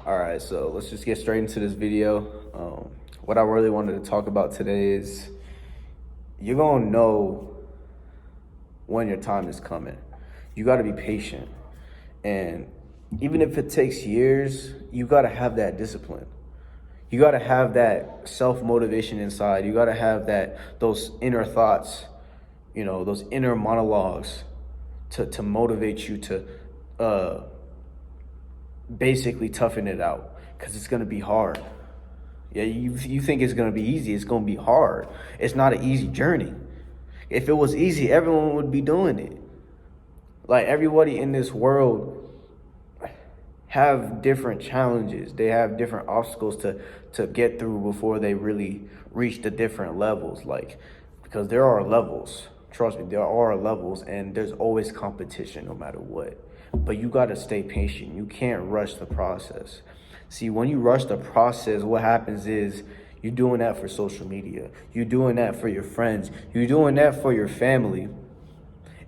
All right, so let's just get straight into this video. What I really wanted to talk about today is you're gonna know when your time is coming. You gotta be patient. And even if it takes years, you gotta have that discipline. You gotta have that self-motivation inside. You gotta have those inner thoughts, those inner monologues to motivate you to basically toughen it out, because it's going to be hard. Yeah, you think it's going to be easy. It's going to be hard. It's not an easy journey. If it was easy, everyone would be doing it. Like, everybody in this world have different challenges. They have different obstacles to get through before they really reach the different levels. Like, because there are levels. Trust me, there are levels, and there's always competition no matter what. But you got to stay patient. You can't rush the process. See, when you rush the process, what happens is you're doing that for social media. You're doing that for your friends. You're doing that for your family.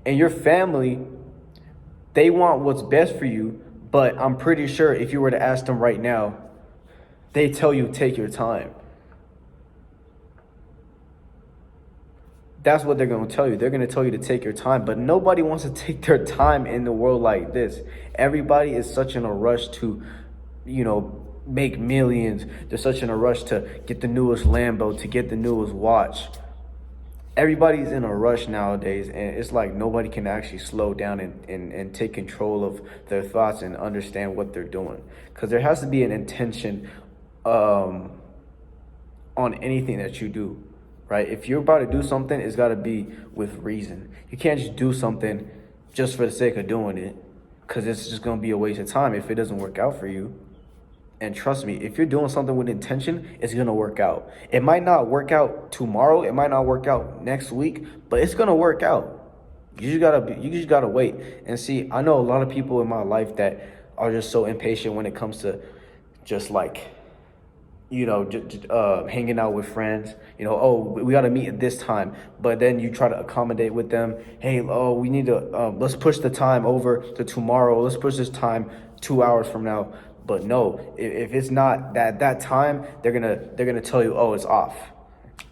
And your family, they want what's best for you. But I'm pretty sure if you were to ask them right now, they tell you take your time. That's what they're going to tell you. They're going to tell you to take your time, but nobody wants to take their time in the world like this. Everybody is such in a rush to, make millions. They're such in a rush to get the newest Lambo, to get the newest watch. Everybody's in a rush nowadays, and it's like nobody can actually slow down and take control of their thoughts and understand what they're doing. Because there has to be an intention on anything that you do. Right? If you're about to do something, it's got to be with reason. You can't just do something just for the sake of doing it, because it's just going to be a waste of time if it doesn't work out for you. And trust me, if you're doing something with intention, it's going to work out. It might not work out tomorrow. It might not work out next week, but it's going to work out. You just gotta wait and see. I know a lot of people in my life that are just so impatient when it comes to just like, hanging out with friends, we got to meet at this time, but then you try to accommodate with them. Hey, we need to, let's push the time over to tomorrow. Let's push this time 2 hours from now. But no, if it's not that time, they're gonna tell you, oh, it's off.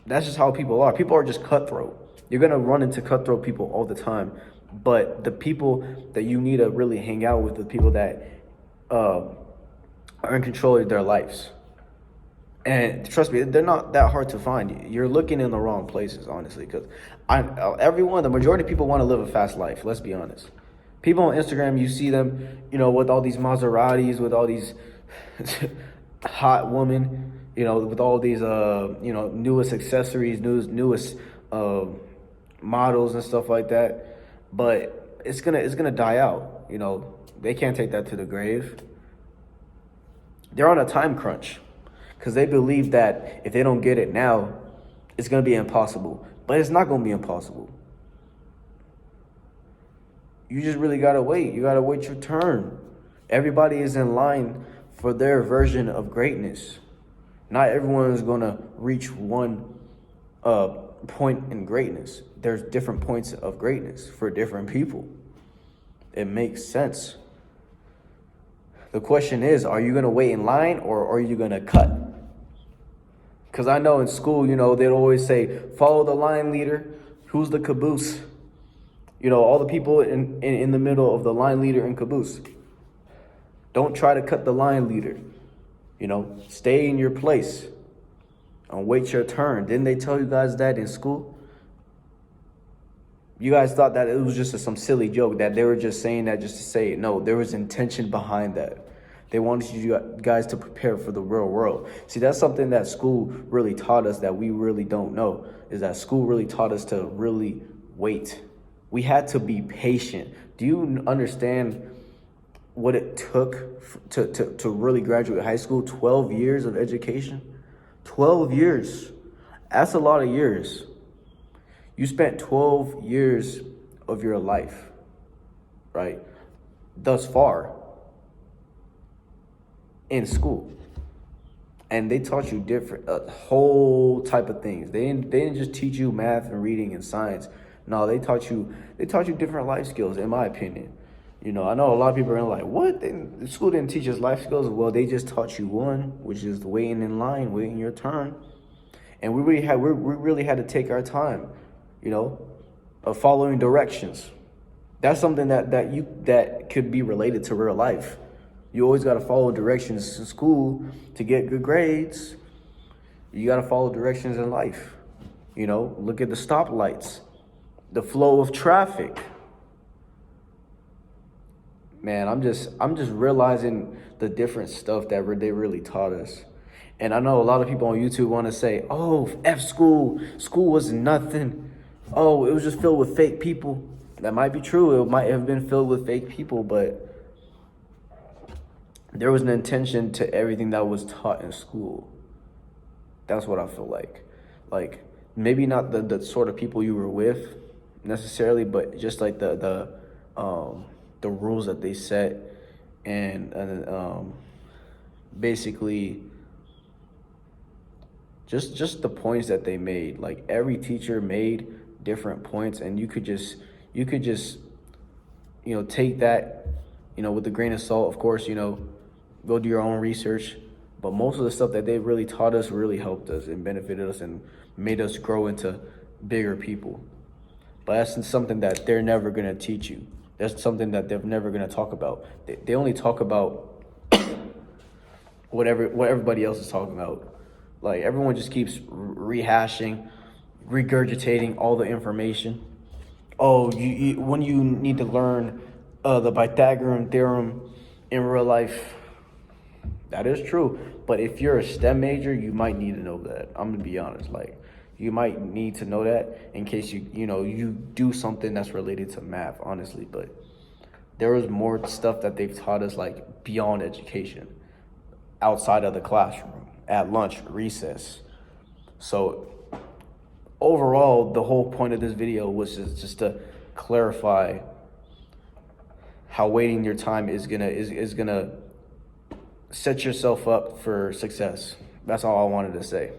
That's just how people are. People are just cutthroat. You're gonna run into cutthroat people all the time. But the people that you need to really hang out with, the people that are in control of their lives. And trust me, they're not that hard to find. You're looking in the wrong places, honestly, because the majority of people want to live a fast life. Let's be honest. People on Instagram, you see them, with all these Maseratis, with all these hot women, with all these, newest accessories, newest models and stuff like that. But it's gonna die out. They can't take that to the grave. They're on a time crunch, because they believe that if they don't get it now, it's going to be impossible. But it's not going to be impossible. You just really got to wait. You got to wait your turn. Everybody is in line for their version of greatness. Not everyone is going to reach one point in greatness. There's different points of greatness for different people. It makes sense. The question is, are you going to wait in line, or are you going to cut? Because I know in school, they'd always say, follow the line leader. Who's the caboose? All the people in the middle of the line leader and caboose. Don't try to cut the line leader. Stay in your place and wait your turn. Didn't they tell you guys that in school? You guys thought that it was just some silly joke, that they were just saying that just to say it. No, there was intention behind that. They wanted you guys to prepare for the real world. See, that's something that school really taught us that we really don't know, is that school really taught us to really wait. We had to be patient. Do you understand what it took to really graduate high school? 12 years of education? 12 years. That's a lot of years. You spent 12 years of your life, right, thus far, in school. And they taught you a whole type of things. They didn't just teach you math and reading and science. No, they taught you different life skills, in my opinion. You know, I know a lot of people are like, what? The school didn't teach us life skills. Well, they just taught you one, which is waiting in line, waiting your turn. And we really had to take our time, you know, of following directions. That's something that could be related to real life. You always got to follow directions in school to get good grades. You got to follow directions in life. You know, look at the stoplights, the flow of traffic. Man, I'm just realizing the different stuff that they really taught us. And I know a lot of people on YouTube want to say, "Oh, F school. School was nothing. Oh, it was just filled with fake people." That might be true. It might have been filled with fake people, but there was an intention to everything that was taught in school. That's what I feel like. Like, maybe not the sort of people you were with necessarily, but just like the rules that they set, and basically just the points that they made. Like, every teacher made different points, and you could just take that, with a grain of salt. Of course, go do your own research, but most of the stuff that they really taught us really helped us and benefited us and made us grow into bigger people. But that's something that they're never going to teach you. That's something that they're never going to talk about. They only talk about what everybody else is talking about. Like, everyone just keeps rehashing, regurgitating all the information. Oh, when you need to learn the Pythagorean theorem in real life, that is true. But if you're a STEM major, you might need to know that. I'm gonna be honest. Like, you might need to know that in case you do something that's related to math, honestly. But there was more stuff that they've taught us, like, beyond education, outside of the classroom, at lunch, recess. So overall, the whole point of this video was just to clarify how waiting your time is gonna set yourself up for success. That's all I wanted to say.